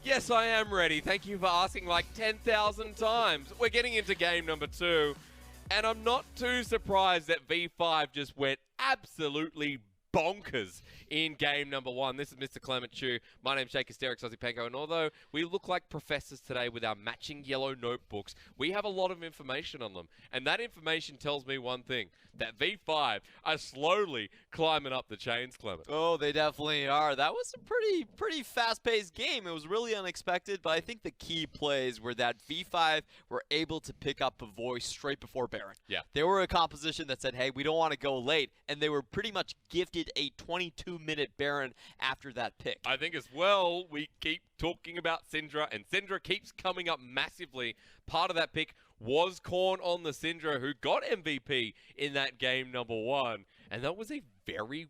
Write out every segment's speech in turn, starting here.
Yes, I am ready. Thank you for asking like 10,000 times. We're getting into game number 2, and I'm not too surprised that V5 just went absolutely bonkers in game number 1. This is Mr. Clement Chu. My name's Jake Asterix Ozzypenko, and although we look like professors today with our matching yellow notebooks, we have a lot of information on them. And that information tells me one thing, that V5 are slowly climbing up the chains, Clement. Oh, they definitely are. That was a pretty fast-paced game. It was really unexpected, but I think the key plays were that V5 were able to pick up a voice straight before Baron. Yeah. They were a composition that said, hey, we don't want to go late, and they were pretty much gifted a 22-minute Baron after that pick. I think as well, we keep talking about Syndra, and Syndra keeps coming up massively. Part of that pick was Korn on the Syndra, who got MVP in that game number 1. And that was a very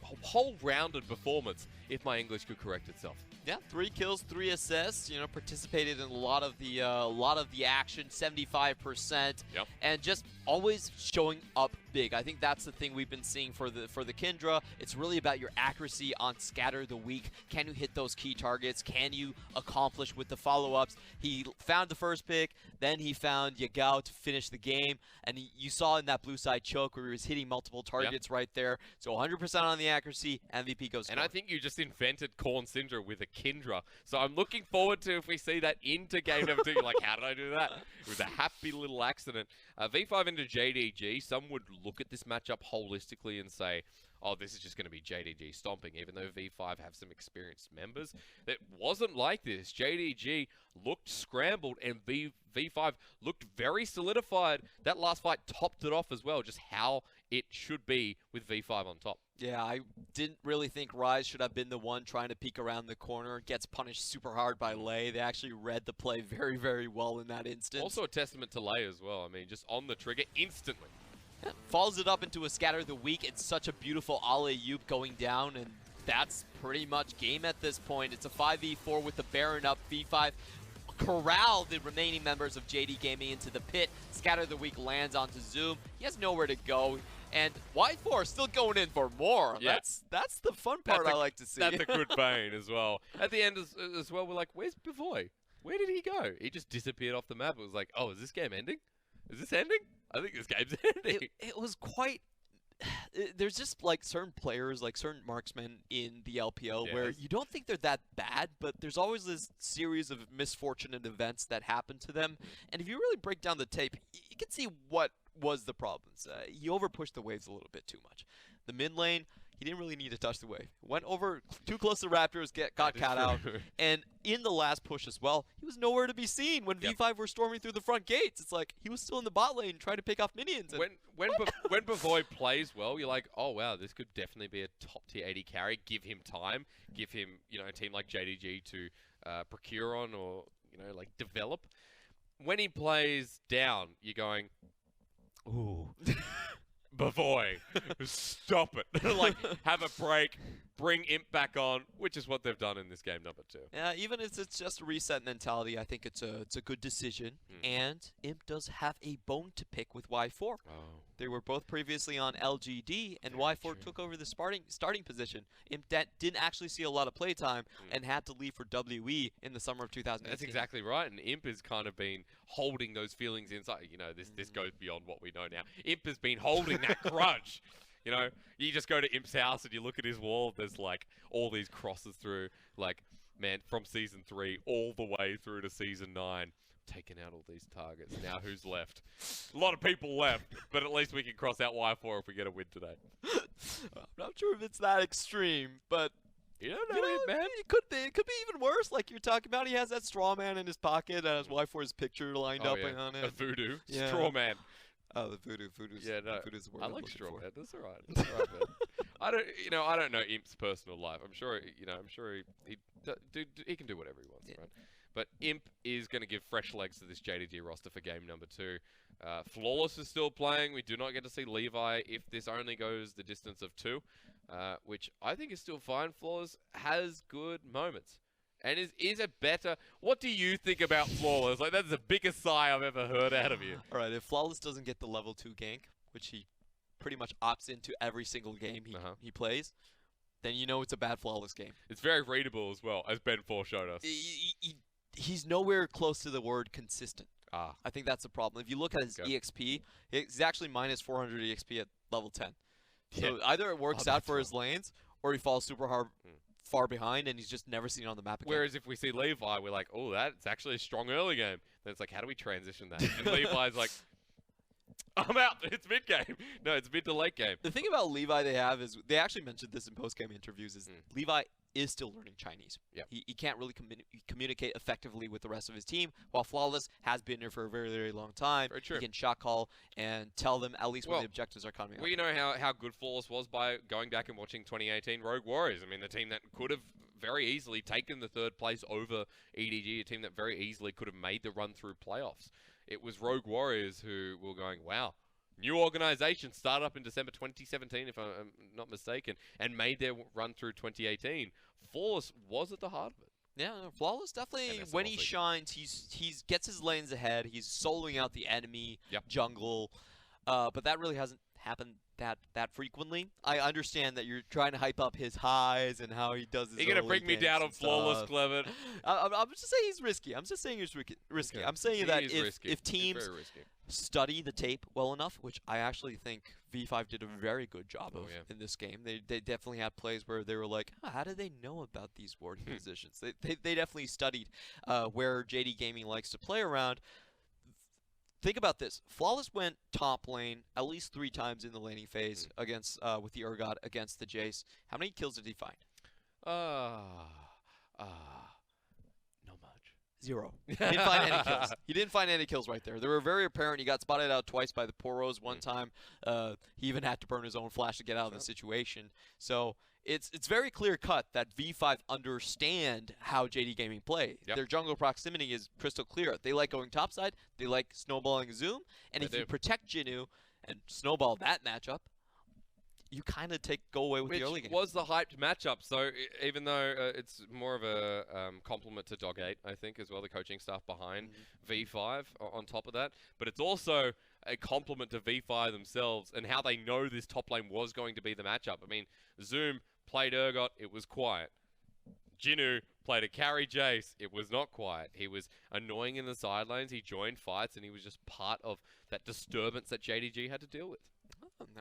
whole-rounded performance, if my English could correct itself. Yeah, 3 kills, 3 assists. You know, participated in a lot of the action, 75%, Yep. and just always showing up big. I think that's the thing we've been seeing for the Kindra. It's really about your accuracy on Scatter the Weak. Can you hit those key targets? Can you accomplish with the follow-ups? He found the first pick, then he found Yagao to finish the game, and you saw in that blue side choke where he was hitting multiple targets right there. So 100% on the accuracy, MVP goes. And I think you just invented Korn Syndra with a Kindra. So I'm looking forward to if we see that into game number 2. You're like, how did I do that? It was a happy little accident. V5 into JDG. Some would look at this matchup holistically and say, oh, this is just going to be JDG stomping, even though V5 have some experienced members. It wasn't like this. JDG looked scrambled, and V5 looked very solidified. That last fight topped it off as well, just how it should be with V5 on top. Yeah, I didn't really think Rise should have been the one trying to peek around the corner. Gets punished super hard by Lei. They actually read the play very, very well in that instance. Also a testament to Lei as well. I mean, just on the trigger instantly. Yeah, follows it up into a Scatter the Weak. It's such a beautiful alley-oop going down, and that's pretty much game at this point. It's a 5v4 with the Baron up. V5 corral the remaining members of JD Gaming into the pit. Scatter the Weak lands onto Zoom. He has nowhere to go. And Y4 still going in for more. Yeah. That's the fun part I like to see. That's a good vein as well. At the end as well, we're like, where's Bavoy? Where did he go? He just disappeared off the map. It was like, oh, is this game ending? Is this ending? I think this game's ending. It was quite... There's just like certain players, like certain marksmen in the LPL where you don't think they're that bad, but there's always this series of misfortunate events that happen to them. And if you really break down the tape, you can see what was the problems. He overpushed the waves a little bit too much. The mid lane, he didn't really need to touch the wave. Went over too close to Raptors, got caught out. And in the last push as well, he was nowhere to be seen when V5 were storming through the front gates. It's like he was still in the bot lane trying to pick off minions. And when Bavoy plays well, you're like, oh wow, this could definitely be a top tier 80 carry. Give him time. Give him, you know, a team like JDG to procure on or, you know, like develop. When he plays down, you're going, ooh. Bavoy, stop it. Like, have a break, bring Imp back on, which is what they've done in this game number 2. Yeah, even if it's just a reset mentality, I think it's a good decision. And Imp does have a bone to pick with Y4. Oh. They were both previously on LGD, and Y4 took over the starting position. Imp didn't actually see a lot of playtime and had to leave for WE in the summer of 2018. That's exactly right, and Imp has kind of been holding those feelings inside. You know, this goes beyond what we know now. Imp has been holding that grudge. You know, you just go to Imp's house and you look at his wall, there's like all these crosses through, like, man, from Season 3 all the way through to Season 9. Taking out all these targets. Now who's left? A lot of people left, but at least we can cross out Y4 if we get a win today. I'm not sure if it's that extreme, but you don't know, man. It could be even worse. Like you're talking about, he has that straw man in his pocket that has Y4's picture lined up on it. A voodoo straw man. Oh, the voodoo's yeah, no. Voodoo's the word I I'm like looking straw for. man. That's all right. That's all right, man. I don't know Imp's personal life. I'm sure he can do whatever he wants, right? But Imp is going to give fresh legs to this JDG roster for game number 2. Flawless is still playing. We do not get to see Levi if this only goes the distance of 2, which I think is still fine. Flawless has good moments. And is a better... What do you think about Flawless? Like, that's the biggest sigh I've ever heard out of you. All right, if Flawless doesn't get the level 2 gank, which he pretty much opts into every single game he plays, then you know it's a bad Flawless game. It's very readable as well, as Ben 4 showed us. He's nowhere close to the word consistent. I think that's the problem. If you look at his EXP, he's actually minus 400 EXP at level 10. So either it works out for his lanes, or he falls super far behind, and he's just never seen it on the map again. Whereas if we see Levi, we're like, oh, that's actually a strong early game. Then it's like, how do we transition that? And Levi's like, I'm out. It's mid game. No, it's mid to late game. The thing about Levi they have is they actually mentioned this in post-game interviews is Levi is still learning Chinese. Yep. He can't really communicate effectively with the rest of his team, while Flawless has been here for a very, very long time. Very true. He can shot call and tell them at least when the objectives are coming up. We know how good Flawless was by going back and watching 2018 Rogue Warriors. I mean, the team that could have very easily taken the third place over EDG, a team that very easily could have made the run through playoffs. It was Rogue Warriors who were going, wow, new organization, started up in December 2017, if I'm not mistaken, and made their run through 2018. Flawless was at the heart of it. Yeah, Flawless definitely, when he shines, he gets his lanes ahead. He's soloing out the enemy jungle, but that really hasn't happened that frequently. I understand that you're trying to hype up his highs and how he does his You're going to bring me down on Flawless, Clever. I'm just saying he's risky. I'm just saying he's risky. Okay. I'm saying that if teams study the tape well enough, which I actually think V5 did a very good job of in this game. They definitely had plays where they were like, how do they know about these warding positions? They definitely studied where JD Gaming likes to play around. Think about this. Flawless went top lane at least 3 times in the laning phase against with the Urgot against the Jace. How many kills did he find? Not much. 0. He didn't find any kills. He didn't find any kills right there. They were very apparent. He got spotted out twice by the Poros. One time, he even had to burn his own flash to get out of the situation. So it's very clear cut that V5 understand how JD Gaming play. Their jungle proximity is crystal clear. They like going topside. They like snowballing Zoom. And if you protect Jinoo and snowball that matchup, you kind of go away with the early game. Which was the hyped matchup. So even though it's more of a compliment to Dog8, I think, as well, the coaching staff behind V5 on top of that. But it's also a compliment to V5 themselves and how they know this top lane was going to be the matchup. I mean, Zoom played Urgot, it was quiet. Jinoo played a carry Jace, it was not quiet. He was annoying in the side lanes, he joined fights, and he was just part of that disturbance that JDG had to deal with.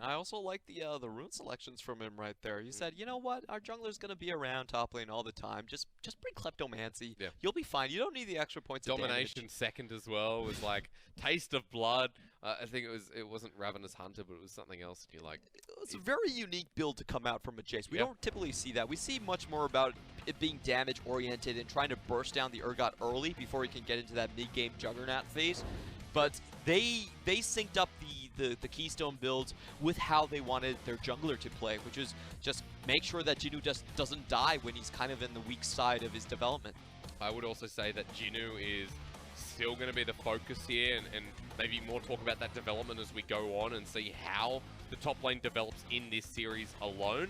I also like the rune selections from him right there. He said, you know what, our jungler's going to be around top lane all the time. Just bring Kleptomancy. You'll be fine. You don't need the extra points of damage. Domination second as well was like taste of blood. I think it wasn't Ravenous Hunter, but it was something else. You like. It's a very unique build to come out from a Jace. We don't typically see that. We see much more about it being damage oriented and trying to burst down the Urgot early before he can get into that mid game Juggernaut phase. But they synced up the Keystone builds with how they wanted their jungler to play, which is just make sure that Jinoo just doesn't die when he's kind of in the weak side of his development. I would also say that Jinoo is still going to be the focus here, and maybe more talk about that development as we go on and see how the top lane develops in this series alone.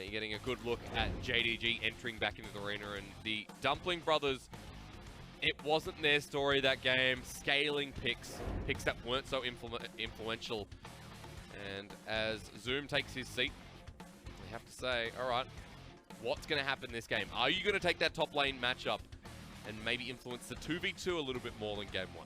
You're getting a good look at JDG entering back into the arena, and the Dumpling Brothers, it wasn't their story that game, scaling picks that weren't so influential. And as Zoom takes his seat, we have to say, all right, what's going to happen this game? Are you going to take that top lane matchup and maybe influence the 2v2 a little bit more than game 1?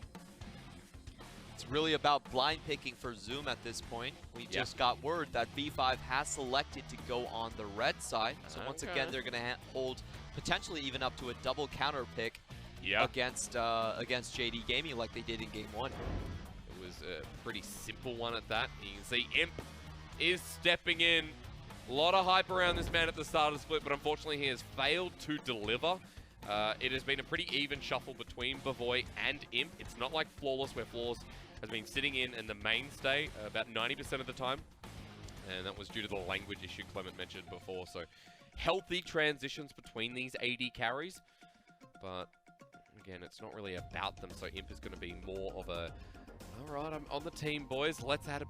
It's really about blind picking for Zoom at this point. We just got word that V5 has selected to go on the red side. So once again, they're going to hold potentially even up to a double counter pick against JD Gaming like they did in game 1. It was a pretty simple one at that. You can see Imp is stepping in. A lot of hype around this man at the start of the split, but unfortunately he has failed to deliver. It has been a pretty even shuffle between Bavoy and Imp. It's not like Flawless, where Flawless has been sitting in the mainstay about 90% of the time. And that was due to the language issue Clement mentioned before. So healthy transitions between these AD carries. But again, it's not really about them. So Imp is going to be more of a, all right, I'm on the team, boys. Let's add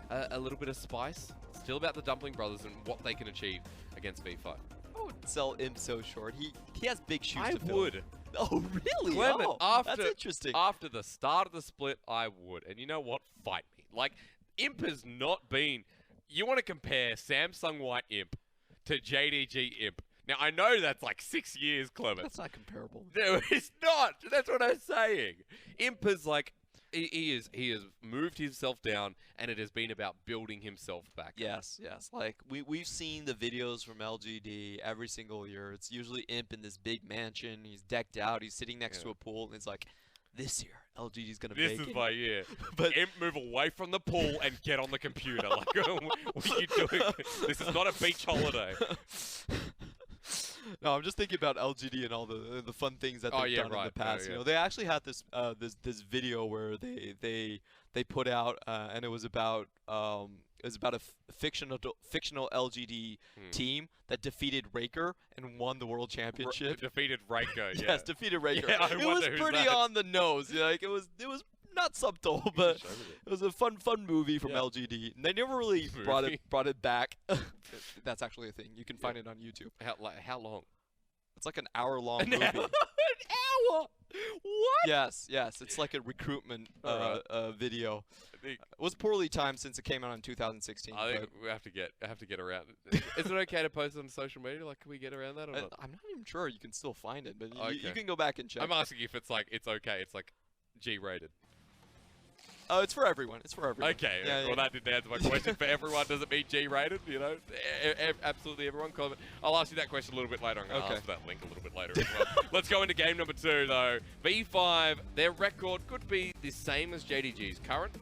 a little bit of spice. Still about the Dumpling Brothers and what they can achieve against V5. I would sell Imp so short. He has big shoes to fill. I would. Oh, really? Clement, that's interesting. After the start of the split, I would. And you know what? Fight me. Like, Imp has not been... You want to compare Samsung White Imp to JDG Imp. Now, I know that's like 6 years, Clement. That's not comparable. No, it's not. That's what I'm saying. Imp is like, he has moved himself down, and it has been about building himself back. Yes. Like, we've seen the videos from LGD every single year. It's usually Imp in this big mansion. He's decked out. He's sitting next to a pool, and it's like, this year, LGD's going to make it. This is my year. But Imp, move away from the pool and get on the computer. Like, what are you doing? This is not a beach holiday. No, I'm just thinking about LGD and all the fun things that they've done in the past. You know, they actually had this this video where they put out and it was about a fictional LGD team that defeated FLICKR and won the world championship. Defeated FLICKR, yeah. Yes, defeated FLICKR. Yeah, it was pretty on the nose. You know, like it was not subtle, but it was a fun movie from LGD. And they never really brought it back. That's actually a thing. You can find it on YouTube. How long? It's like an hour-long movie. An hour? What? Yes. It's like a recruitment video. It was poorly timed since it came out in 2016. I think we have to get around it. Is it okay to post it on social media? Like, can we get around that or not? I'm not even sure. You can still find it, but you can go back and check. I'm asking if it's like it's okay. It's like G-rated. Oh, it's for everyone. It's for everyone. Okay. Well, that didn't answer my question. For everyone, does it mean G-rated? You know, absolutely everyone. Comment. I'll ask you that question a little bit later. I'm going to ask that link a little bit later as well. Let's go into game number 2, though. V5, their record could be the same as JDG's current.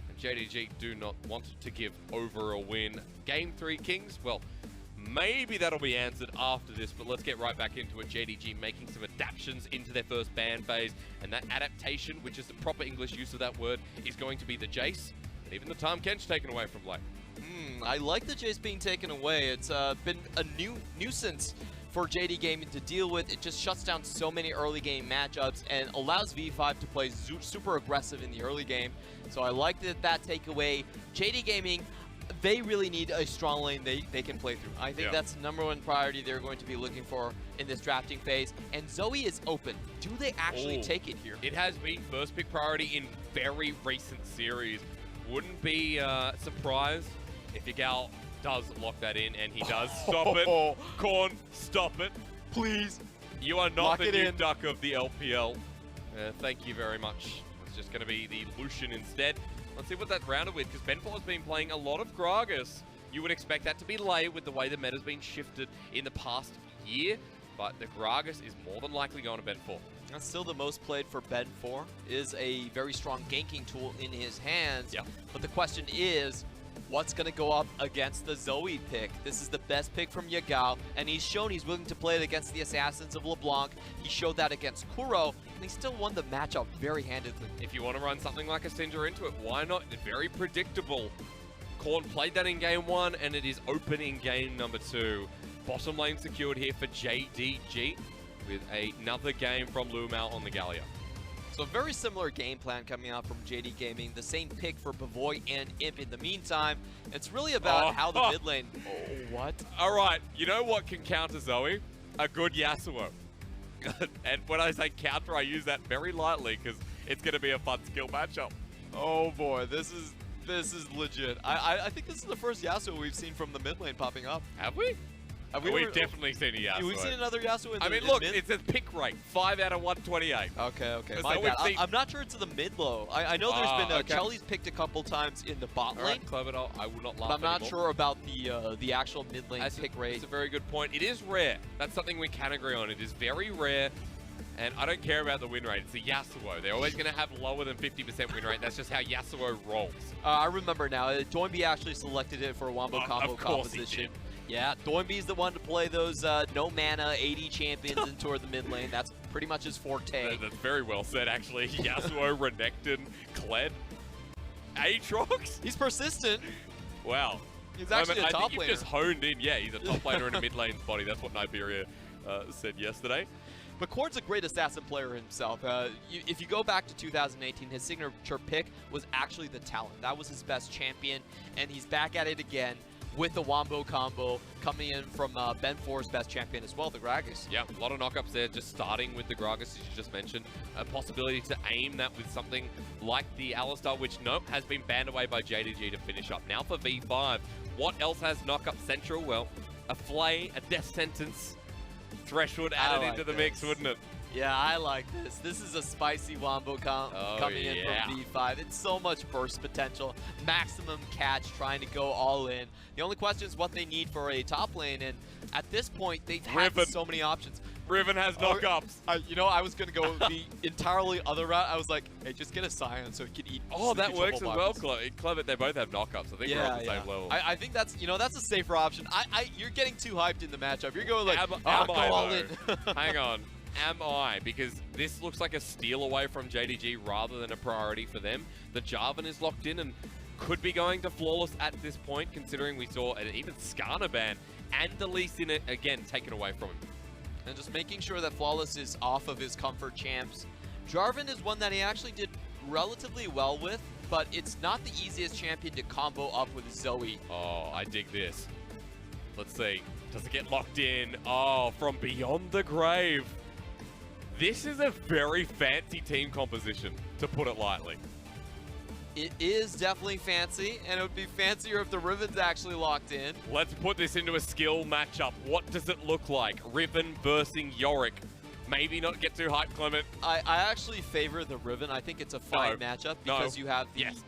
And JDG do not want to give over a win. Game 3, Kings. Well, maybe that'll be answered after this, but let's get right back into it. JDG making some adaptations into their first ban phase, and that adaptation, which is the proper English use of that word, is going to be the Jace, and even the Tahm Kench taken away from late. I like the Jace being taken away. It's been a nuisance for JD Gaming to deal with. It just shuts down so many early game matchups and allows V5 to play super aggressive in the early game. So I like that takeaway. JD Gaming, they really need a strong lane they can play through. I think that's the #1 priority they're going to be looking for in this drafting phase. And Zoe is open. Do they actually take it here? It has been first pick priority in very recent series. Wouldn't be surprised if Yagao does lock that in, and he does stop it. Corn, stop it. Please. You are not the new duck of the LPL. Thank you very much. It's just going to be the Lucian instead. Let's see what that's rounded with, because Ben4 has been playing a lot of Gragas. You would expect that to be late with the way the meta's been shifted in the past year, but the Gragas is more than likely going to Ben4. That's still the most played for Ben4. Is a very strong ganking tool in his hands. Yeah. But the question is, what's going to go up against the Zoe pick? This is the best pick from Yagao, and he's shown he's willing to play it against the Assassins of LeBlanc. He showed that against Kuro, and he still won the matchup very handedly. If you want to run something like a Syndra into it, why not? It's very predictable. Korn played that in game 1, and it is open in game number 2. Bottom lane secured here for JDG with another game from LyMao on the Gallia. So a very similar game plan coming out from JD Gaming. The same pick for Bavoy and Imp in the meantime. It's really about how the mid lane... what? All right, you know what can counter Zoe? A good Yasuo. And when I say counter, I use that very lightly because it's going to be a fun skill matchup. Oh boy, this is legit. I think this is the first Yasuo we've seen from the mid lane popping up. Have we? We've definitely seen a Yasuo. We've seen another Yasuo in the mid. I mean, look, it says pick rate, 5 out of 128. Okay. So My bad. I'm not sure it's in the mid-low. I know there's been Chelly's picked a couple times in the bot lane. Right, Clever, I will not laugh But I'm not anymore. sure about the actual mid lane pick rate. That's a very good point. It is rare. That's something we can agree on. It is very rare. And I don't care about the win rate. It's a Yasuo. They're always going to have lower than 50% win rate. That's just how Yasuo rolls. I remember now. Doinby actually selected it for a Wombo combo composition. Yeah, Doinby's the one to play those no mana 80 champions and toward the mid lane. That's pretty much his forte. That's very well said, actually. Yasuo, Renekton, Kled, Aatrox. He's persistent. Wow. He's actually a top laner. I think you've just honed in. Yeah, he's a top laner in a mid lane's body. That's what Niberia said yesterday. But Korn's a great assassin player himself. If you go back to 2018, his signature pick was actually the Talon. That was his best champion, and he's back at it again with the Wombo combo coming in from Ben4's best champion as well, the Gragas. Yeah, a lot of knockups there, just starting with the Gragas, as you just mentioned. A possibility to aim that with something like the Alistar, which, nope, has been banned away by JDG to finish up. Now for V5, what else has knockup central? Well, a flay, a death sentence threshold added into the mix, wouldn't it? Yeah, I like this. This is a spicy wombo coming in from V5. It's so much burst potential, maximum catch, trying to go all in. The only question is what they need for a top lane, and at this point, they've had so many options. Riven has knockups. You know, I was going to go the entirely other route. I was like, hey, just get a Scion so he can eat. Oh, that works as well, Clever. They both have knockups. I think we're on the same level. I think that's, you know, that's a safer option. You're getting too hyped in the matchup. You're going like, go all in. Hang on. Am I? Because this looks like a steal away from JDG rather than a priority for them. The Jarvan is locked in and could be going to Flawless at this point, considering we saw an even Skarner ban and the lease in it again taken away from him. And just making sure that Flawless is off of his comfort champs. Jarvan is one that he actually did relatively well with, but it's not the easiest champion to combo up with Zoe. Oh, I dig this. Let's see. Does it get locked in? Oh, from beyond the grave. This is a very fancy team composition, to put it lightly. It is definitely fancy, and it would be fancier if the Riven's actually locked in. Let's put this into a skill matchup. What does it look like? Riven versus Yorick. Maybe not get too hyped, Clement. I actually favor the Riven. I think it's a fine matchup because you have the... Yes.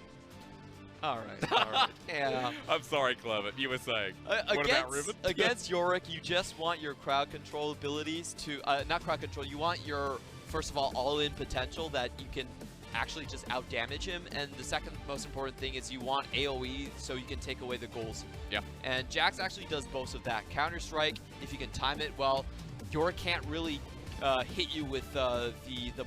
All right. Yeah. I'm sorry, Clement. You were saying. What about Riven? Against Yorick, you just want your crowd control abilities to... not crowd control. You want your, first of all in potential that you can actually just out-damage him. And the second most important thing is you want AoE so you can take away the goals. Yeah. And Jax actually does both of that. Counter-Strike, if you can time it well, Yorick can't really... hit you with the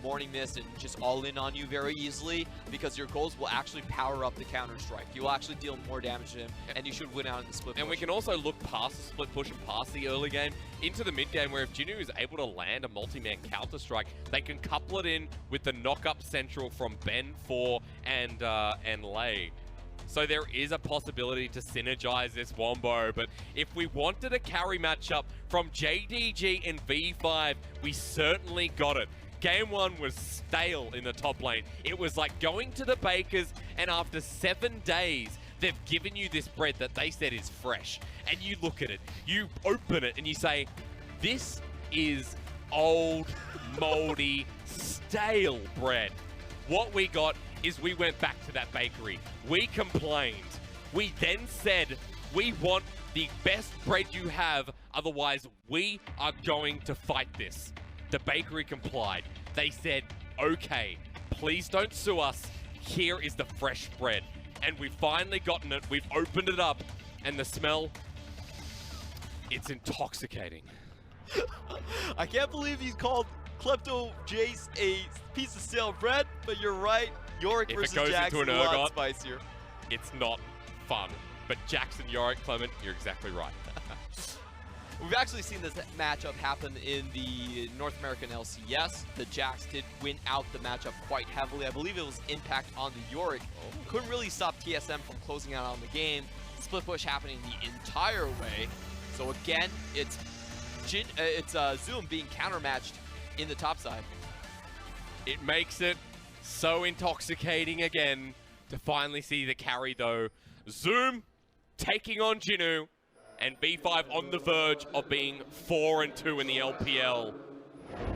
Morning Mist and just all in on you very easily because your goals will actually power up the Counter-Strike. You will actually deal more damage to him, and you should win out in the split push. And we can also look past the split push and past the early game into the mid game where if Jinoo is able to land a multi-man Counter-Strike, they can couple it in with the knock-up central from Ben, 4, and Lei. So there is a possibility to synergize this wombo, but if we wanted a carry matchup from JDG and V5, we certainly got it. Game 1 was stale in the top lane. It was like going to the bakers, and after 7 days, they've given you this bread that they said is fresh. And you look at it, you open it, and you say, this is old, moldy, stale bread. What we got is we went back to that bakery. We complained. We then said, we want the best bread you have, otherwise we are going to fight this. The bakery complied. They said, okay, please don't sue us. Here is the fresh bread. And we've finally gotten it. We've opened it up, and the smell, it's intoxicating. I can't believe he's called Klepto Jace a piece of stale bread, but you're right. Yorick versus Jax is a lot spicier. It's not fun. But Jax and Yorick, Clement, you're exactly right. We've actually seen this matchup happen in the North American LCS. The Jax did win out the matchup quite heavily. I believe it was impact on the Yorick. Couldn't really stop TSM from closing out on the game. Split push happening the entire way. So again, it's Zoom being countermatched in the top side. It makes it so intoxicating again to finally see the carry though. Zoom taking on Jinoo, and V5 on the verge of being 4-2 in the LPL.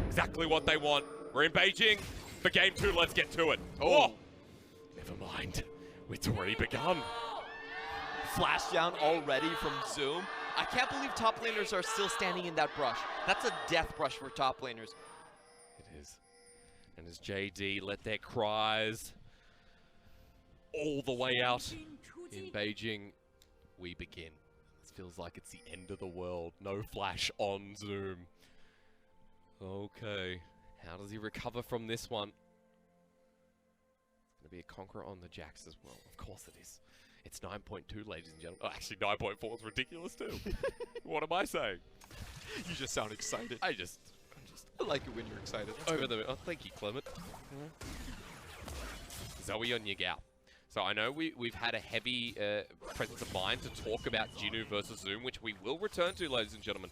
Exactly what they want. We're in Beijing for game 2. Let's get to it. Oh, never mind. It's already begun. Flash down already from Zoom. I can't believe top laners are still standing in that brush. That's a death brush for top laners. It is. And as JD let their cries all the way out in Beijing, we begin. This feels like it's the end of the world. No flash on Zoom. Okay. How does he recover from this one? It's going to be a conqueror on the Jax as well. Of course it is. It's 9.2, ladies and gentlemen. Oh, actually, 9.4 is ridiculous too. What am I saying? You just sound excited. I like it when you're excited. Oh, thank you, Clement. Zoe on Yagao. So I know we've had a heavy presence of mind to talk about Jinoo versus Zoom, which we will return to, ladies and gentlemen.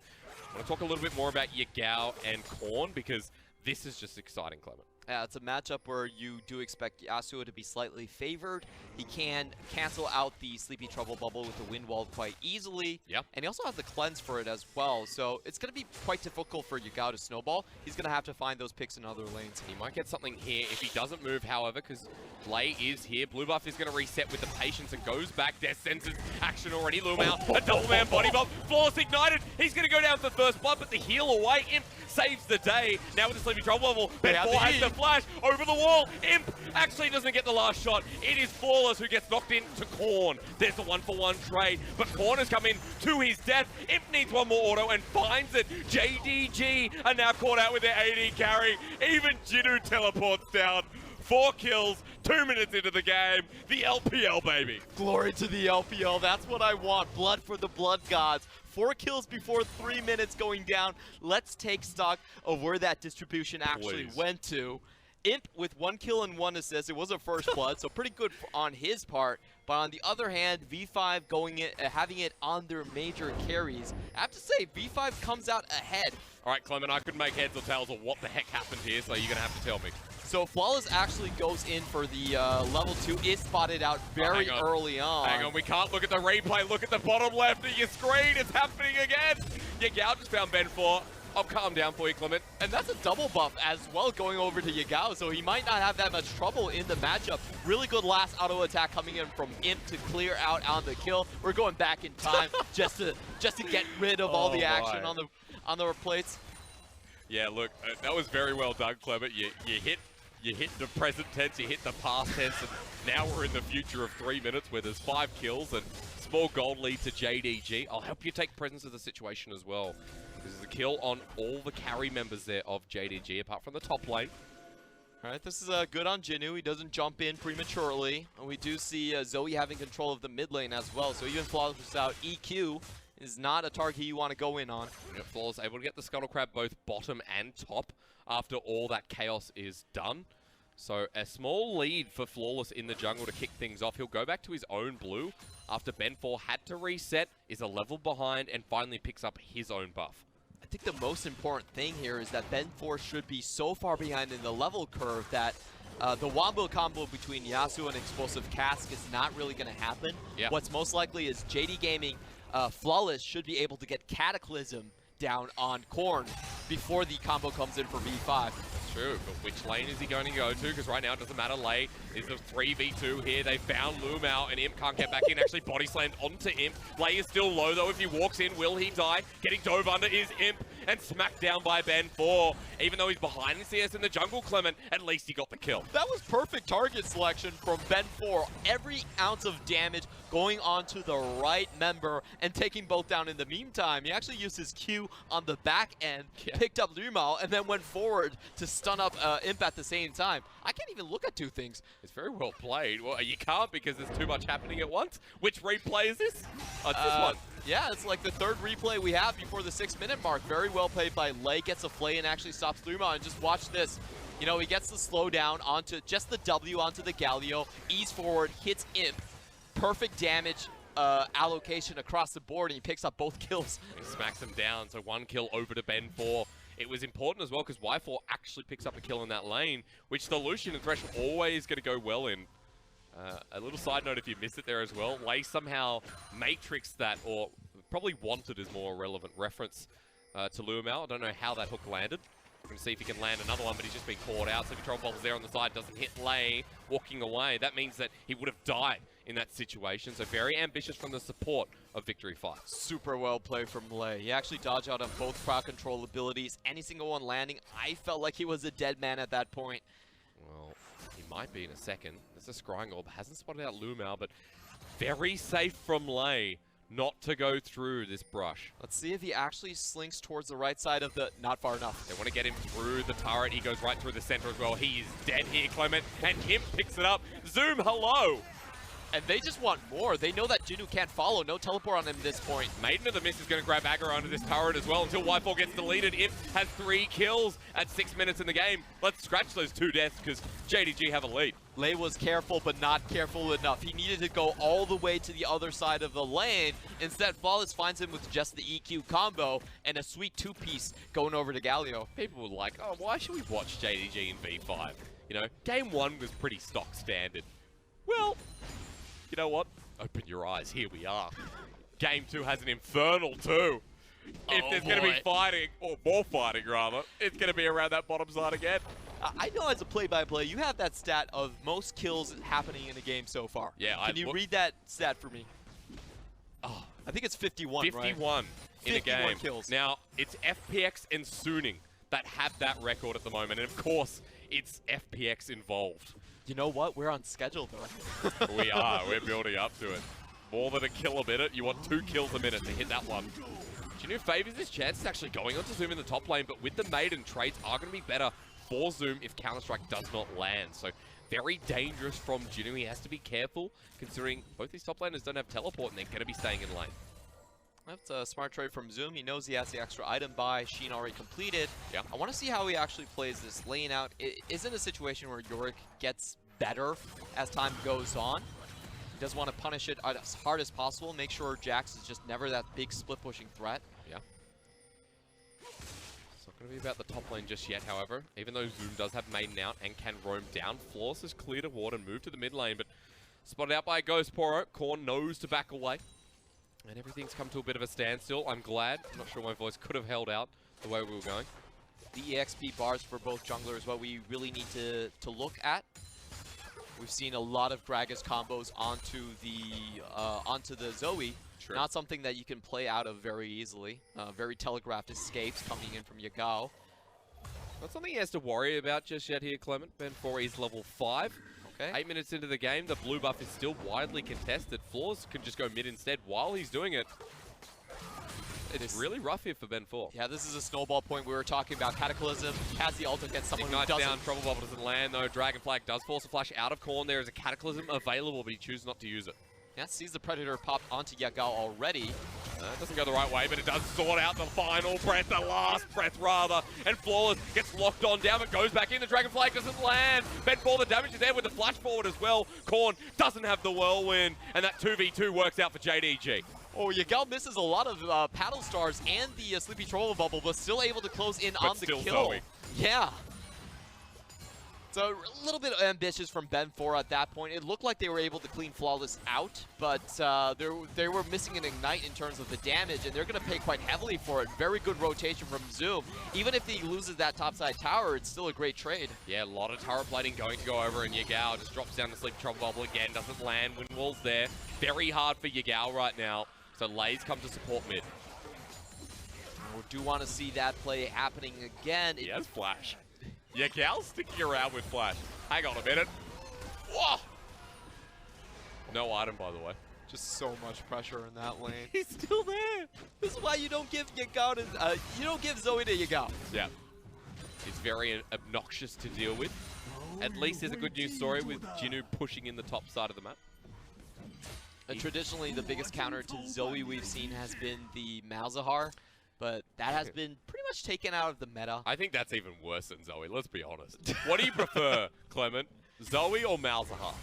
I want to talk a little bit more about Yagao and Korn, because this is just exciting, Clement. Yeah, it's a matchup where you do expect Yasuo to be slightly favored. He can cancel out the Sleepy Trouble Bubble with the Wind Wall quite easily. Yep. And he also has the Cleanse for it as well. So it's going to be quite difficult for Yagao to snowball. He's going to have to find those picks in other lanes. He might get something here if he doesn't move, however, because Lay is here. Blue buff is going to reset with the Patience and goes back. Death Sentence action already. LyMao, a double man body bomb. Flawless ignited. He's going to go down for first blood, but the heal away. Imp saves the day. Now with the Sleepy Trouble Level, Ben4 has the flash over the wall. Imp actually doesn't get the last shot. It is Flawless who gets knocked into Korn. There's a 1-for-1 trade, but Korn has come in to his death. Imp needs one more auto and finds it. JDG are now caught out with their AD carry. Even Jinoo teleports down. 4 kills, 2 minutes into the game. The LPL, baby. Glory to the LPL. That's what I want. Blood for the Blood Gods. 4 kills before 3 minutes going down. Let's take stock of where that distribution actually went to. Imp with 1 kill and 1 assist. It was a first blood, so pretty good on his part. But on the other hand, V5 going it, having it on their major carries. I have to say, V5 comes out ahead. All right, Clement, I could make heads or tails of what the heck happened here, so you're going to have to tell me. So Flawless actually goes in for the level 2. Is spotted out very early on. Hang on, we can't look at the replay. Look at the bottom left of your screen. It's happening again. Yagao just found Ben4. I'll calm down for you, Clement. And that's a double buff as well going over to Yagao, so he might not have that much trouble in the matchup. Really good last auto attack coming in from Imp to clear out on the kill. We're going back in time just to get rid of all the action on the plates. Yeah, look, that was very well done, Clement. You hit the present tense, you hit the past tense, and now we're in the future of 3 minutes where there's 5 kills and small gold lead to JDG. I'll help you take presence of the situation as well. This is a kill on all the carry members there of JDG, apart from the top lane. All right, this is good on Jinoo. He doesn't jump in prematurely. And we do see Zoe having control of the mid lane as well. So even Flawless without EQ is not a target you want to go in on. Yeah, Flawless able to get the Scuttle Crab both bottom and top after all that chaos is done. So a small lead for Flawless in the jungle to kick things off. He'll go back to his own blue after Ben4 had to reset, is a level behind, and finally picks up his own buff. I think the most important thing here is that Ben4 should be so far behind in the level curve that the wombo combo between Yasuo and Explosive Cask is not really going to happen. Yeah. What's most likely is JD Gaming Flawless should be able to get Cataclysm down on Korn before the combo comes in for V5. True, but which lane is he going to go to? Because right now it doesn't matter. Lay is a 3v2 here. They found LyMao, and Imp can't get back in. Actually body slammed onto Imp. Lay is still low though. If he walks in, will he die? Getting dove under is Imp, and smacked down by Ben4. Even though he's behind the CS in the jungle, Clement, at least he got the kill. That was perfect target selection from Ben4. Every ounce of damage going onto the right member and taking both down in the meantime. He actually used his Q on the back end, picked up LyMao, and then went forward to stun up Imp at the same time. I can't even look at two things. It's very well played. Well, you can't because there's too much happening at once. Which replay is this? Oh, it's this one. Yeah, it's like the third replay we have before the 6-minute mark. Very well played by Lay, gets a flay and actually stops LyMao. And just watch this. You know, he gets the slowdown onto just the W onto the Galio, ease forward, hits Imp. Perfect damage allocation across the board, and he picks up both kills. He smacks him down, so 1 kill over to Ben4. It was important as well because Y4 actually picks up a kill in that lane, which the Lucian and Thresh always going to go well in. A little side note if you missed it there as well, Lay somehow matrixed that, or probably wanted is more relevant reference to LyMao. I don't know how that hook landed. We're going to see if he can land another one, but he's just been caught out. So Control Ball's there on the side, doesn't hit Lay, walking away. That means that he would have died in that situation. So very ambitious from the support of Victory Fight. Super well played from Lay. He actually dodged out on both crowd control abilities. Any single one landing, I felt like he was a dead man at that point. Well, he might be in a second. There's a scrying orb. Hasn't spotted out LyMao, but very safe from Lay not to go through this brush. Let's see if he actually slinks towards the right side of the... Not far enough. They want to get him through the turret. He goes right through the center as well. He is dead here, Clement, and Gimp picks it up. Zoom, hello! And they just want more. They know that Jinoo can't follow. No teleport on him at this point. Maiden of the Mist is going to grab aggro under this turret as well until Y4 gets deleted. Imp has 3 kills at 6 minutes in the game. Let's scratch those 2 deaths because JDG have a lead. Lei was careful, but not careful enough. He needed to go all the way to the other side of the lane. Instead, Flawless finds him with just the EQ combo and a sweet two-piece going over to Galio. People were like, oh, why should we watch JDG in V5? You know, game 1 was pretty stock standard. Well, you know what? Open your eyes, here we are. Game 2 has an Infernal too. If there's going to be fighting, or more fighting rather, it's going to be around that bottom side again. I know as a play-by-play, you have that stat of most kills happening in a game so far. Yeah, Can you read that stat for me? Oh, I think it's 51, 51 in a game. 51 kills. Now, it's FPX and Suning that have that record at the moment, and of course, it's FPX involved. You know what? We're on schedule, though. We are. We're building up to it. More than a kill a minute. You want 2 kills a minute to hit that one. Jinoo favors his chances actually going on to Zoom in the top lane, but with the Maiden, trades are going to be better for Zoom if Counter-Strike does not land. So very dangerous from Jinoo. He has to be careful considering both these top laners don't have teleport and they're going to be staying in lane. That's a smart trade from Zoom. He knows he has the extra item buy. Sheen already completed. Yeah. I want to see how he actually plays this lane out. It isn't a situation where Yorick gets better as time goes on. He does want to punish it as hard as possible. Make sure Jax is just never that big split-pushing threat. Yeah. It's not going to be about the top lane just yet, however. Even though Zoom does have Maiden out and can roam down, Flawless has cleared a ward and moved to the mid lane, but spotted out by a Ghost Poro. Korn knows to back away. And everything's come to a bit of a standstill. I'm glad. I'm not sure my voice could have held out the way we were going. The EXP bars for both junglers is what we really need to look at. We've seen a lot of Gragas combos onto the Zoe. True. Not something that you can play out of very easily. Very telegraphed escapes coming in from Yagao. Not something he has to worry about just yet here, Clement. Ben 4 is level 5. Okay. 8 minutes into the game, the blue buff is still widely contested. Flaws can just go mid instead while he's doing it. It's really rough here for Ben 4. Yeah, this is a snowball point we were talking about. Cataclysm has the ult against someone Ignite who doesn't. down, Trouble Bubble doesn't land though. Dragon Flag does force a flash out of Korn. There is a Cataclysm available, but he chooses not to use it. Yeah, sees the Predator pop onto Yagao already. It doesn't go the right way, but it does sort out the final breath, the last breath rather. And Flawless gets locked on down, but goes back in. The Dragon Flag doesn't land. Ben 4, the damage is there with the flash forward as well. Korn doesn't have the whirlwind, and that 2v2 works out for JDG. Oh, Yagao misses a lot of paddle stars and the Sleepy Troll Bubble, but still able to close in on the kill. Zoe. Yeah. So a little bit ambitious from Ben 4 at that point. It looked like they were able to clean Flawless out, but they were missing an Ignite in terms of the damage, and they're going to pay quite heavily for it. Very good rotation from Zoom. Even if he loses that topside tower, it's still a great trade. Yeah, a lot of tower plating going to go over, and Yagao just drops down the Sleep Trouble Bubble again. Doesn't land. Wind wall's there. Very hard for Yagao right now. So Lei's come to support mid. We do want to see that play happening again. He has flash. Yagao's sticking around with flash. Hang on a minute. Whoa! No item, by the way. Just so much pressure in that lane. He's still there. This is why you don't give Yagao to, you don't give Zoe to Yagao. Yeah. It's very obnoxious to deal with. At least there's a good news story with Jinoo pushing in the top side of the map. And traditionally, the biggest counter to Zoe we've seen has been the Malzahar, but that has been pretty much taken out of the meta. I think that's even worse than Zoe, let's be honest. What do you prefer, Clement? Zoe or Malzahar?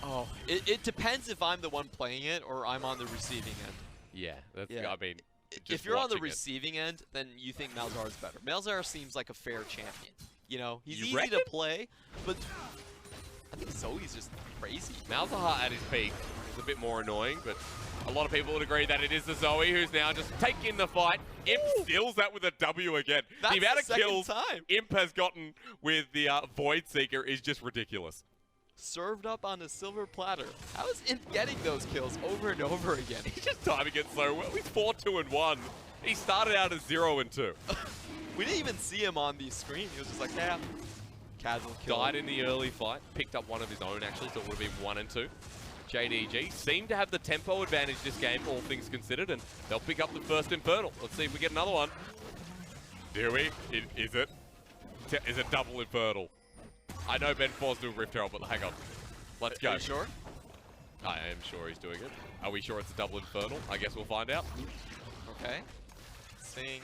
Oh, it depends if I'm the one playing it or I'm on the receiving end. Yeah, that's, Yeah. I mean, If you're on the receiving end, then you think Malzahar is better. Malzahar seems like a fair champion. You know, he's easy to play, but I think Zoe's just crazy. Malzahar at his peak is a bit more annoying, but a lot of people would agree that it is the Zoe who's now just taking the fight. Imp steals that with a W again. That's the amount of the second kills time. Imp has gotten with the Void Seeker is just ridiculous. Served up on a silver platter. How is Imp getting those kills over and over again? He's just timing it so well. He's 4-2-1. He started out as 0-2. We didn't even see him on the screen. He was just like, yeah. Casual kill. Died in the early fight. Picked up one of his own, actually, so it would have been 1-2. JDG seem to have the tempo advantage this game, all things considered, and they'll pick up the first Infernal. Let's see if we get another one. Do we? Is it? Is it double Infernal? I know Ben 4's doing Rift Herald, but hang on. Let's go. Are you sure? I am sure he's doing it. Are we sure it's a double Infernal? I guess we'll find out. Okay. saying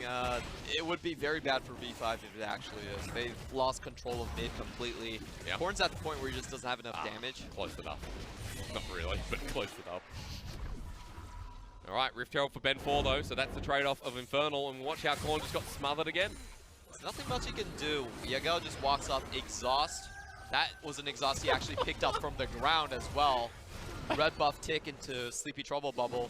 it would be very bad for V5 if it actually is. They've lost control of mid completely. Yep. Corn's at the point where he just doesn't have enough damage. Close enough. Not really, but close enough. All right, Rift Herald for Ben 4 though, so that's the trade-off of Infernal, and watch how Corn just got smothered again. There's nothing much he can do. Yagao just walks up, exhaust. That was an exhaust he actually picked up from the ground as well. Red buff tick into Sleepy Trouble Bubble.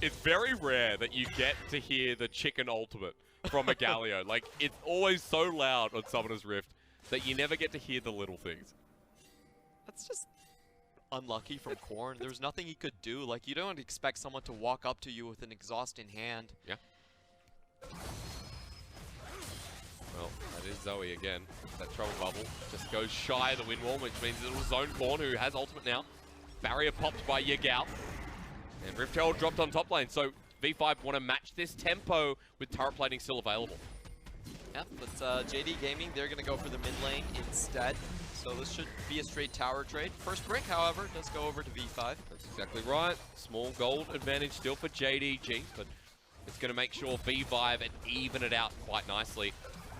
It's very rare that you get to hear the chicken ultimate from a Galio. Like, it's always so loud on Summoner's Rift that you never get to hear the little things. That's just unlucky from Corn. There's nothing he could do. Like, you don't expect someone to walk up to you with an exhaust in hand. Yeah. Well, that is Zoe again. That Trouble Bubble just goes shy of the win wall, which means it'll zone Corn, who has ultimate now. Barrier popped by Yagao. And Rift Herald dropped on top lane, so V5 want to match this tempo with turret plating still available. Yeah, but JD Gaming, they're going to go for the mid lane instead. So this should be a straight tower trade. First brick, however, does go over to V5. That's exactly right. Small gold advantage still for JDG, but it's going to make sure V5 and even it out quite nicely.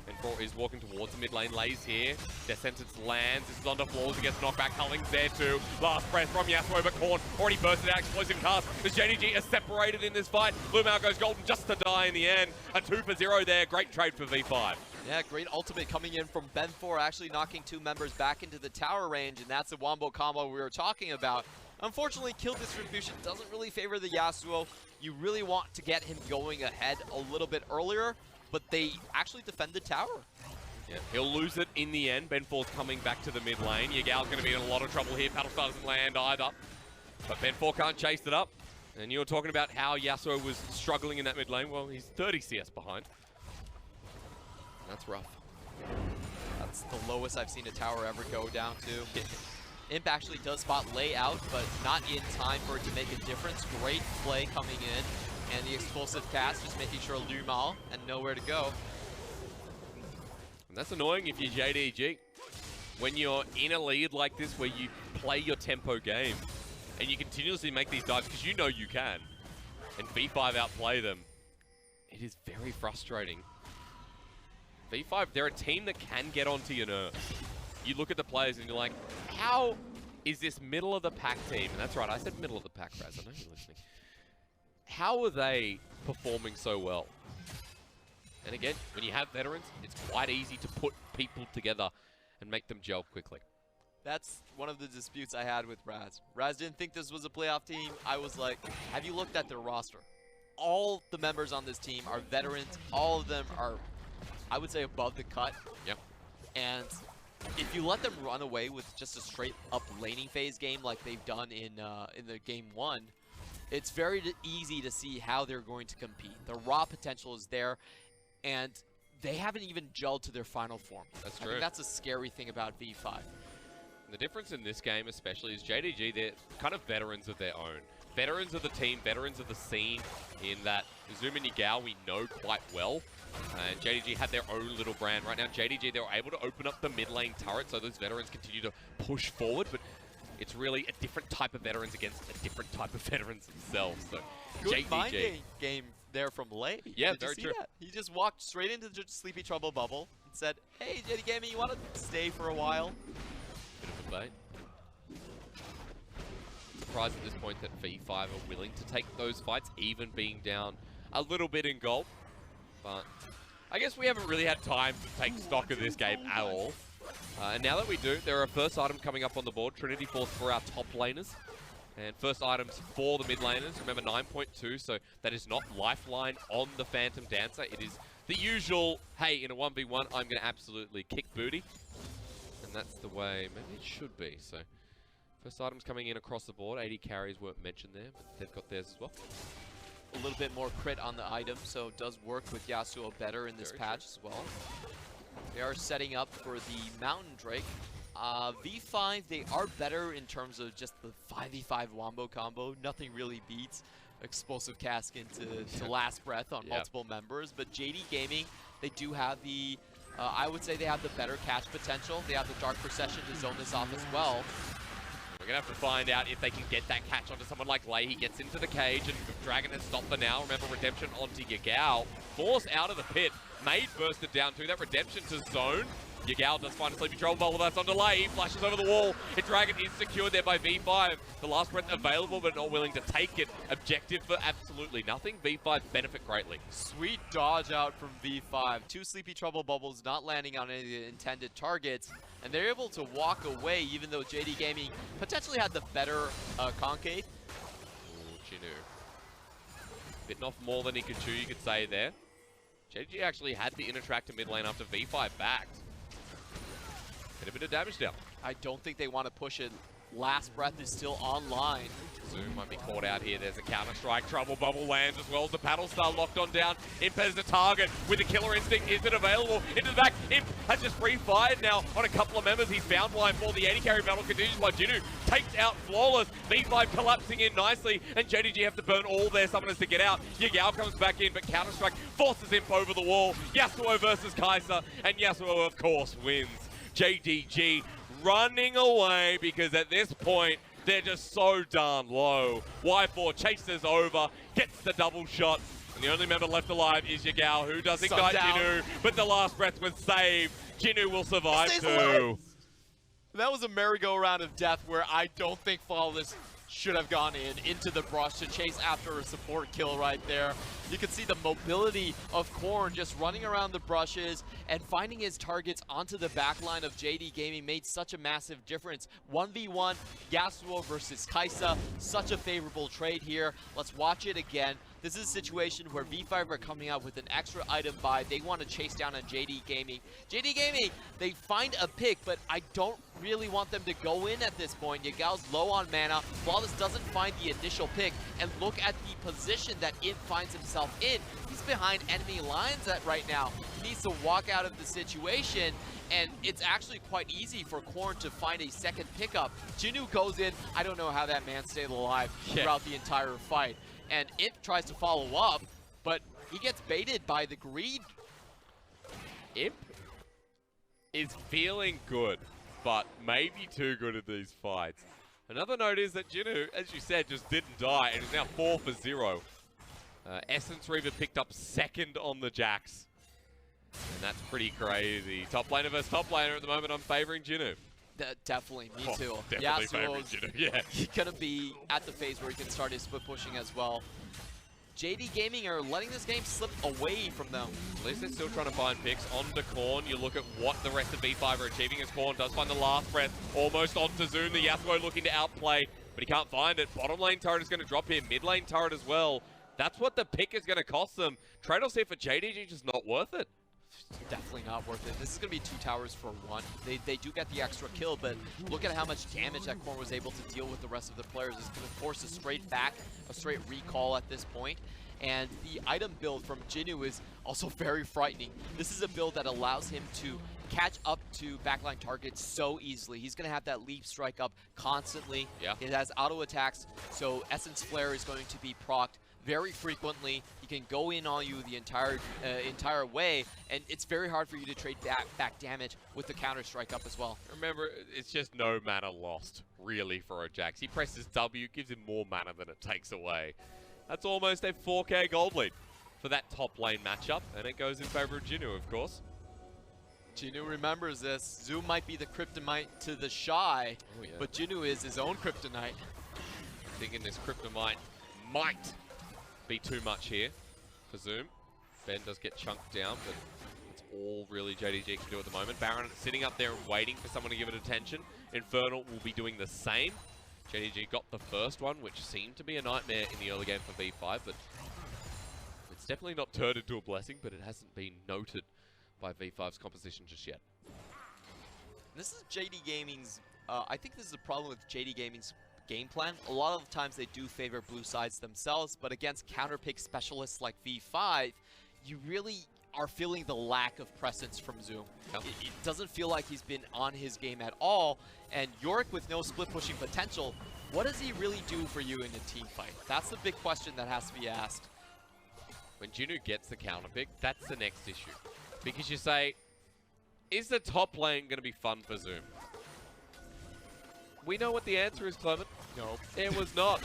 And 4 is walking towards the mid lane, lays here. Their sentence lands. This is onto floors against knockback. Culling's there too. Last breath from Yasuo, but Corn already bursted out. Explosive cast. As JDG is separated in this fight. LyMao goes golden just to die in the end. A 2 for 0 there. Great trade for V5. Yeah, great ultimate coming in from Ben 4, actually knocking 2 members back into the tower range, and that's the wombo combo we were talking about. Unfortunately, kill distribution doesn't really favor the Yasuo. You really want to get him going ahead a little bit earlier, but they actually defend the tower. Yeah, he'll lose it in the end. Ben 4's coming back to the mid lane. Yagao's going to be in a lot of trouble here. Battlestar doesn't land either. But Ben 4 can't chase it up. And you were talking about how Yasuo was struggling in that mid lane. Well, he's 30 CS behind. That's rough. That's the lowest I've seen a tower ever go down to. Imp actually does spot layout, but not in time for it to make a difference. Great play coming in. And the explosive cast, just making sure LyMao and nowhere to go. And that's annoying if you're JDG. When you're in a lead like this where you play your tempo game and you continuously make these dives because you know you can, and V5 outplay them, it is very frustrating. V5, they're a team that can get onto your nerves. You look at the players and you're like, how is this middle of the pack team? And that's right, I said middle of the pack, Raz, I know you're listening. How are they performing so well? And again, when you have veterans, it's quite easy to put people together and make them gel quickly. That's one of the disputes I had with Raz. Raz didn't think this was a playoff team. I was like, have you looked at their roster? All the members on this team are veterans. All of them are, I would say, above the cut. Yep. And if you let them run away with just a straight up laning phase game like they've done in the game 1, it's very easy to see how they're going to compete. The raw potential is there, and they haven't even gelled to their final form. That's I true. think that's a scary thing about V5. The difference in this game especially is JDG, they're kind of veterans of their own. Veterans of the team, veterans of the scene, in that Zoom and Yagao we know quite well. And JDG had their own little brand. Right now, JDG, they were able to open up the mid lane turret, so those veterans continue to push forward, but it's really a different type of veterans against a different type of veterans themselves. So Good JDG. mind game there from Lay. Yeah, Did very you see true. that? He just walked straight into the Sleepy Trouble Bubble and said, hey, JD Gaming, you want to stay for a while? Bit of a bait. Surprised at this point that V5 are willing to take those fights, even being down a little bit in gold. But I guess we haven't really had time to take stock of this game at all. And now that we do, there are first items coming up on the board. Trinity Force for our top laners. And first items for the mid laners. Remember, 9.2, so that is not Lifeline on the Phantom Dancer. It is the usual, hey, in a 1v1, I'm going to absolutely kick booty. And that's the way maybe it should be. So first items coming in across the board. 80 carries weren't mentioned there, but they've got theirs as well. A little bit more crit on the item, so it does work with Yasuo better in this patch as well. They are setting up for the Mountain Drake. V5, they are better in terms of just the 5v5 wombo combo. Nothing really beats explosive cask into last breath on multiple members. But JD Gaming, they do have the, I would say they have the better catch potential. They have the Dark Procession to zone this off as well. We're going to have to find out if they can get that catch onto someone like Lay. He gets into the cage, and Dragon has stopped for now. Remember, Redemption onto Yagao. Force out of the pit. Made bursted down to that Redemption to zone. Yagao does find a sleepy troll bubble. That's on delay. He flashes over the wall. And Dragon is secured there by V5. The last breath available, but not willing to take it. Objective for absolutely nothing. V5 benefit greatly. Sweet dodge out from V5. 2 sleepy trouble bubbles not landing on any of the intended targets. And they're able to walk away, even though JD Gaming potentially had the better concave. Ooh, Jinoo. Bitten off more than he could chew, you could say there. JDG actually had the inner track to mid lane after V5 backed. Get a bit of damage down. I don't think they want to push it. Last breath is still online. Zoom might be caught out here. There's a counter-strike. Trouble bubble lands as well as the paddle star locked on down. Imp has the target with the killer instinct. Is it available? Into the back. Imp has just free-fired now on a couple of members. He's found one for the 80 carry battle continues by Jinoo. Takes out Flawless. V5 collapsing in nicely. And JDG have to burn all their summoners to get out. Yagao comes back in, but counter-strike forces Imp over the wall. Yasuo versus Kai'Sa. And Yasuo, of course, wins. JDG running away because at this point, they're just so darn low. Y4 chases over, gets the double shot, and the only member left alive is Yagao, who does ignite Jinoo, but the last breath was saved. Jinoo will survive too. That was a merry-go-round of death where I don't think Flawless should have gone into the brush to chase after a support kill right there. You can see the mobility of Korn just running around the brushes and finding his targets onto the back line of JD Gaming made such a massive difference. 1v1 Yasuo versus Kai'Sa, such a favorable trade here. Let's watch it again. This is a situation where V5 are coming out with an extra item buy. They want to chase down on JD Gaming. JD Gaming, they find a pick, but I don't really want them to go in at this point. Yagao's low on mana. Flawless doesn't find the initial pick. And look at the position that Imp finds himself in. He's behind enemy lines right now. He needs to walk out of the situation. And it's actually quite easy for Korn to find a second pickup. Jinoo goes in. I don't know how that man stayed alive throughout the entire fight. And Imp tries to follow up, but he gets baited by the greed. Imp is feeling good, but maybe too good at these fights. Another note is that Jinoo, as you said, just didn't die and is now 4 for 0. Essence Reaver picked up second on the Jax. And that's pretty crazy. Top laner versus top laner at the moment, I'm favoring Jinoo. Definitely, me too. Definitely favoring Jinoo, yeah. He's gonna be at the phase where he can start his split pushing as well. JD Gaming are letting this game slip away from them. At least they're still trying to find picks onto Korn. You look at what the rest of V5 are achieving as Korn does find the last breath almost onto Zoom. The Yasuo looking to outplay, but he can't find it. Bottom lane turret is going to drop here. Mid lane turret as well. That's what the pick is going to cost them. Trade-offs here for JDG just not worth it. Definitely not worth it. This is going to be 2 towers for 1. They do get the extra kill, but look at how much damage that Korn was able to deal with the rest of the players. It's going to force a straight back, a straight recall at this point. And the item build from Jinoo is also very frightening. This is a build that allows him to catch up to backline targets so easily. He's going to have that leap strike up constantly. Yeah. It has auto attacks, so Essence Flare is going to be procced very frequently. He can go in on you the entire way, and it's very hard for you to trade back damage with the counter strike up as well. Remember, it's just no mana lost, really, for a Jax. He presses W, gives him more mana than it takes away. That's almost a 4k gold lead for that top lane matchup, and it goes in favor of Jinoo, of course. Jinoo remembers this. Zoom might be the kryptonite to the Shy, but Jinoo is his own kryptonite. Thinking this kryptonite might be too much here for Zoom. Ben does get chunked down, but it's all really JDG can do at the moment. Baron sitting up there and waiting for someone to give it attention. Infernal will be doing the same. JDG got the first one, which seemed to be a nightmare in the early game for V5, but it's definitely not turned into a blessing, but it hasn't been noted by V5's composition just yet. This is JD Gaming's, I think this is a problem with JD Gaming's game plan. A lot of times they do favor blue sides themselves, but against counterpick specialists like V5, you really are feeling the lack of presence from Zoom. Yep. It doesn't feel like he's been on his game at all, and Yorick with no split pushing potential, what does he really do for you in a team fight? That's the big question that has to be asked. When Jinoo gets the counterpick, that's the next issue. Because you say, is the top lane going to be fun for Zoom? We know what the answer is, Clement. No. It was not.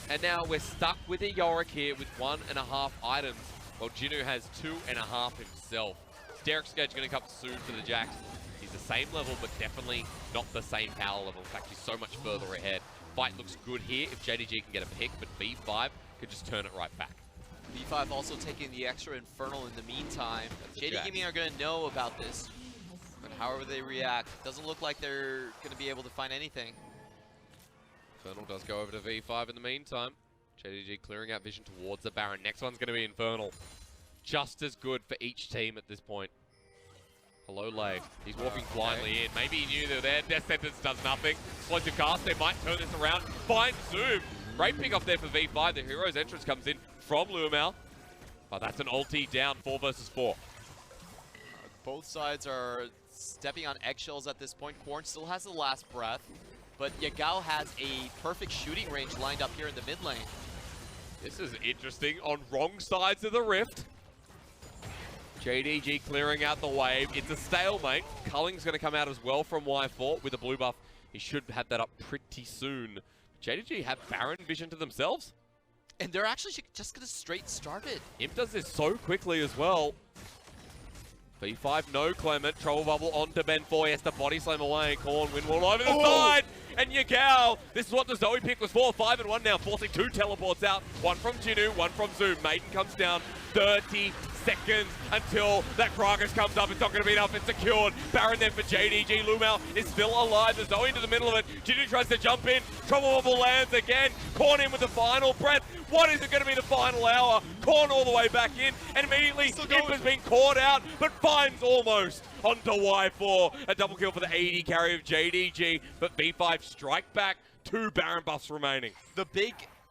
And now we're stuck with a Yorick here with 1.5 items, while Jinoo has 2.5 himself. Derek's Gage going to come soon for the Jax. He's the same level, but definitely not the same power level. In fact, he's so much further ahead. Fight looks good here if JDG can get a pick, but V5 could just turn it right back. V5 also taking the extra Infernal in the meantime. JD Gaming are going to know about this, but however they react, doesn't look like they're going to be able to find anything. Infernal does go over to V5 in the meantime. JDG clearing out vision towards the Baron. Next one's going to be Infernal. Just as good for each team at this point. Hello, Lay. He's walking blindly in. Maybe he knew they were there. Death Sentence does nothing. Explosive cast. They might turn this around. Find Zoom. Great pick off there for V5. The hero's entrance comes in from LyMao. But that's an ulti down 4 versus 4. Both sides are stepping on eggshells at this point. Corn still has the last breath, but Yagao has a perfect shooting range lined up here in the mid lane. This is interesting. On wrong sides of the rift. JDG clearing out the wave. It's a stalemate. Culling's going to come out as well from Y4 with a blue buff. He should have that up pretty soon. JDG have Baron vision to themselves. And they're actually just going to straight start it. Imp does this so quickly as well. V5, no Clement. Trouble bubble onto Ben 4. He has to body slam away. Korn, Windwall over the side. And Yagao, this is what the Zoe pick was for. 5 and 1 now, forcing 2 teleports out. 1 from Jinoo, 1 from Zoom. Maiden comes down. 30 seconds until that Kragus comes up. It's not going to be enough. It's secured. Baron there for JDG. LyMao is still alive. The Zoe into the middle of it. Jinoo tries to jump in. Trouble bubble lands again. Korn in with the final breath. What is it going to be the final hour? Korn all the way back in. And immediately, Gimp has been caught out, but finds almost onto Y4. A double kill for the 80 carry of JDG. But V5 strike back. 2 Baron buffs remaining. The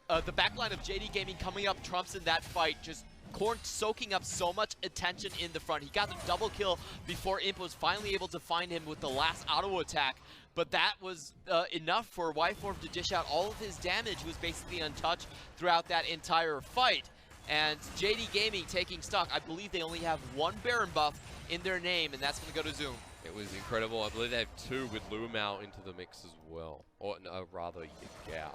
backline of JD Gaming coming up trumps in that fight. Just Korn soaking up so much attention in the front. He got the double kill before Imp was finally able to find him with the last auto attack. But that was enough for Y4 to dish out all of his damage. He was basically untouched throughout that entire fight. And JD Gaming taking stock. I believe they only have 1 Baron buff in their name, and that's going to go to Zoom. It was incredible. I believe they have 2 with LyMao into the mix as well. Or no, rather, Yagao.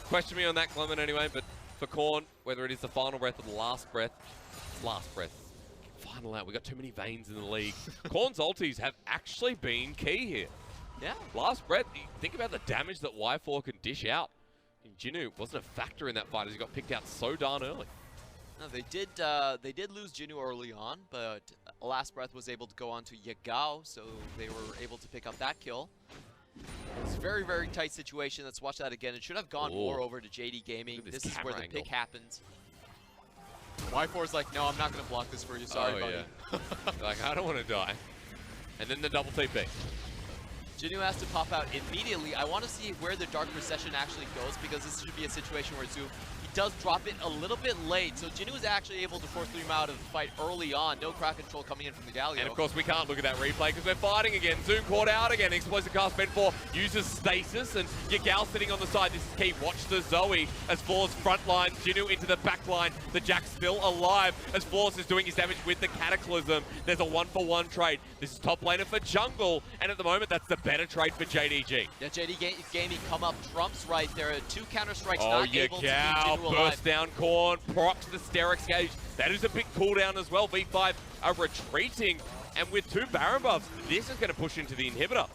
Question me on that, Clement, anyway, but for Korn, whether it is the final breath or the last breath, final out. We got too many veins in the league. Korn's ultis have actually been key here. Yeah. Last breath, think about the damage that Y4 can dish out. And Jinoo wasn't a factor in that fight as he got picked out so darn early. No, they did lose Jinoo early on, but Last Breath was able to go on to Yagao, so they were able to pick up that kill. It's a very, very tight situation. Let's watch that again. It should have gone more over to JD Gaming. This is where the pick happens. Y4's like, no, I'm not going to block this for you. Sorry, buddy. Yeah. Like, I don't want to die. And then the double TP. Jinoo has to pop out immediately. I want to see where the Dark Procession actually goes, because this should be a situation where Zoom does drop it a little bit late, so Jinoo is actually able to force LyMao out of the fight early on. No crowd control coming in from the Galio. And of course we can't look at that replay because we're fighting again. Zoom caught out again. Explosive cast Ben 4 uses stasis, and Yagao sitting on the side. This is key. Watch the Zoe as Flawless front line. Jinoo into the back line. The Jack's still alive as Flawless is doing his damage with the Cataclysm. There's a 1-for-1 trade. This is top laner for jungle, and at the moment that's the better trade for JDG. Yeah, JD Gaming come up trumps right there. 2 counter strikes not able to keep Jinoo alive. Burst down Korn, procs the Sterex Gauge. That is a big cooldown as well. V5 are retreating, and with 2 Baron buffs, this is going to push into the inhibitor.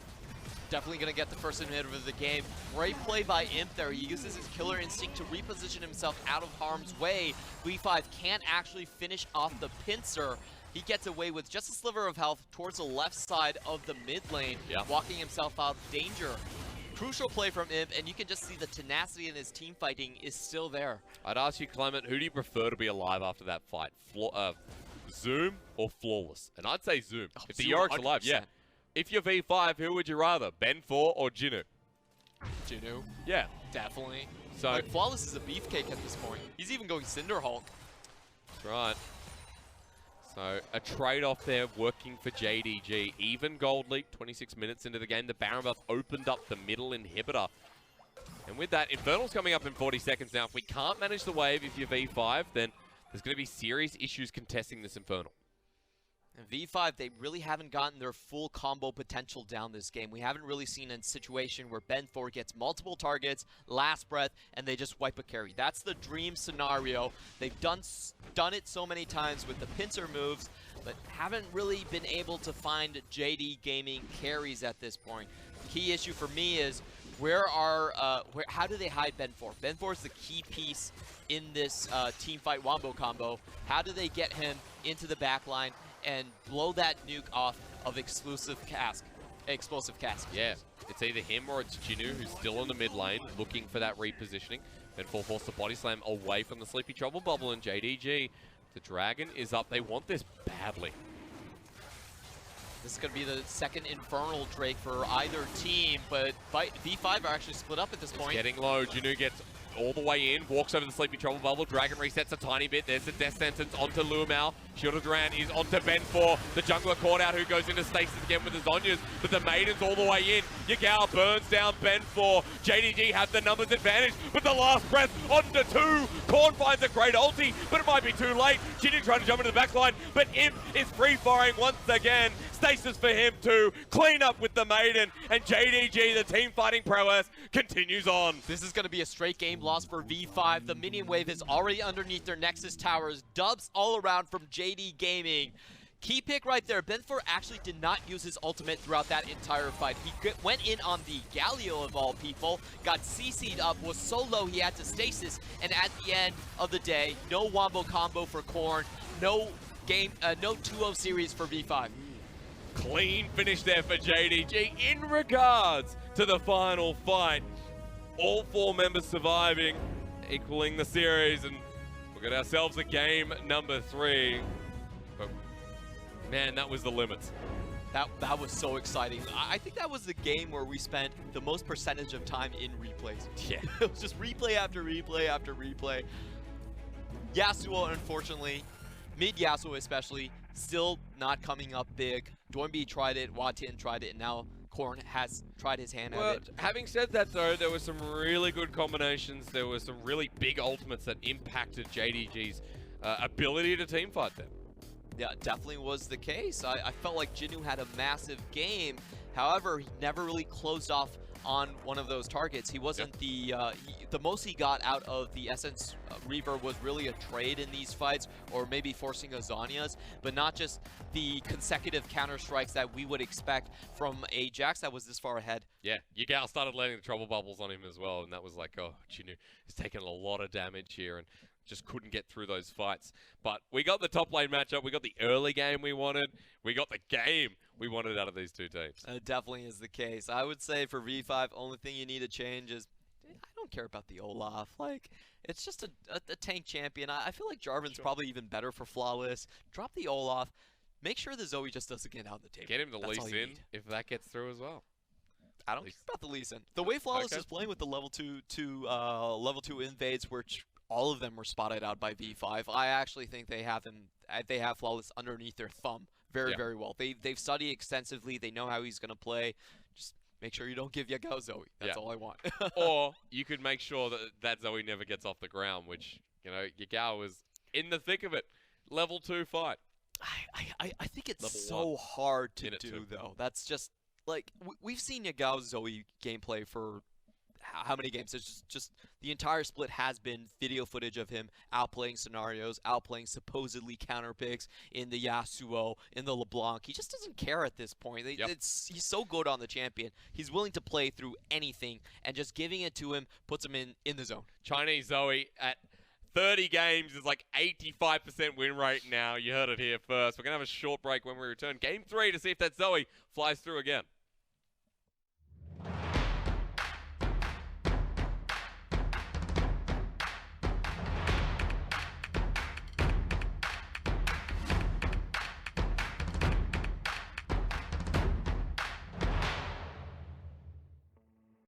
Definitely going to get the first inhibitor of the game. Great play by Imp there. He uses his killer instinct to reposition himself out of harm's way. V5 can't actually finish off the pincer. He gets away with just a sliver of health towards the left side of the mid lane, walking himself out of danger. Crucial play from Imp, and you can just see the tenacity in his team fighting is still there. I'd ask you, Clement, who do you prefer to be alive after that fight? Zoom or Flawless? And I'd say Zoom. If the Yorick's alive, yeah. If you're V5, who would you rather, Ben 4 or Jinoo? Jinoo. Yeah. Definitely. So, like, Flawless is a beefcake at this point. He's even going Cinder Hulk. That's right. So, a trade-off there working for JDG. Even gold lead, 26 minutes into the game. The Baron buff opened up the middle inhibitor. And with that, Infernal's coming up in 40 seconds now. If we can't manage the wave if you're V5, then there's going to be serious issues contesting this Infernal. And V5, they really haven't gotten their full combo potential down this game. We haven't really seen a situation where Ben4 gets multiple targets, last breath, and they just wipe a carry. That's the dream scenario. They've done it so many times with the pincer moves, but haven't really been able to find JD Gaming carries at this point. The key issue for me is how do they hide Ben4? Ben4 is the key piece in this team fight wombo combo. How do they get him into the back line and blow that nuke off of explosive cask? Yeah, it's either him or it's Jinoo, who's still in the mid lane, looking for that repositioning. Ben4 forced the body slam away from the Sleepy Trouble Bubble, and JDG, the Dragon is up. They want this badly. This is going to be the second Infernal Drake for either team, but V5 are actually split up at this point. It's getting low. Jinoo gets all the way in, walks over the Sleepy Trouble Bubble. Dragon resets a tiny bit. There's the Death Sentence onto LyMao. Shield of Duran is onto Ben4. The jungler caught out, who goes into stasis again with the Zhonya's, but the Maiden's all the way in. Yagao burns down Ben4. JDG have the numbers advantage, but the last breath onto 2. Korn finds a great ulti, but it might be too late. Jinoo trying to jump into the backline, but Imp is free-firing once again. Stasis for him too. Clean up with the Maiden, and JDG, the team fighting prowess, continues on. This is going to be a straight game loss for V5. The minion wave is already underneath their Nexus towers. Dubs all around from JD Gaming. Key pick right there. Ben4 actually did not use his ultimate throughout that entire fight. He went in on the Galio of all people, got CC'd up, was so low he had to stasis, and at the end of the day, no wombo combo for Korn, no 2-0 series for V5. Clean finish there for JDG in regards to the final fight. All 4 members surviving, equaling the series, and we've got ourselves a game number 3. But man, that was the limits. That was so exciting. I think that was the game where we spent the most percentage of time in replays. Yeah. It was just replay after replay after replay. Yasuo, unfortunately, mid Yasuo especially, still not coming up big. Doinby tried it, Watian tried it, and now Korn has tried his hand at it. Having said that though, there were some really good combinations. There were some really big ultimates that impacted JDG's ability to teamfight them. Yeah, definitely was the case. I felt like Jinoo had a massive game. However, he never really closed off on one of those targets. He wasn't the most he got out of the Essence Reaver was really a trade in these fights, or maybe forcing a Zhonya's, but not just the consecutive counter strikes that we would expect from a Jax that was this far ahead. Yeah, Yagao started letting the trouble bubbles on him as well, and that was like, oh, Jinoo is taking a lot of damage here and just couldn't get through those fights. But we got the top lane matchup, we got the early game we wanted, we got the game we wanted out of these two teams. It definitely is the case. I would say for V5, only thing you need to change is, I don't care about the Olaf. Like, it's just a tank champion. I feel like Jarvan's probably even better for Flawless. Drop the Olaf. Make sure the Zoe just doesn't get out the table. Get him to Lee Sin if that gets through as well. I don't care about the Lee Sin. The way Flawless is playing with the level 2 invades, which all of them were spotted out by V5. I actually think they have Flawless underneath their thumb very well. They've studied extensively. They know how he's going to play. Just make sure you don't give Yagao Zoe. That's all I want. Or you could make sure that Zoe never gets off the ground, which, you know, Yagao is in the thick of it. Level 2 fight. I think it's so hard to do, though. That's just, like, we've seen Yagao Zoe gameplay for how many games? It's just the entire split has been video footage of him outplaying scenarios, outplaying supposedly counter picks in the Yasuo, in the LeBlanc. He just doesn't care at this point. He's so good on the champion. He's willing to play through anything, and just giving it to him puts him in the zone. Chinese Zoe at 30 games is like 85% win rate now. You heard it here first. We're going to have a short break when we return. Game 3 to see if that Zoe flies through again.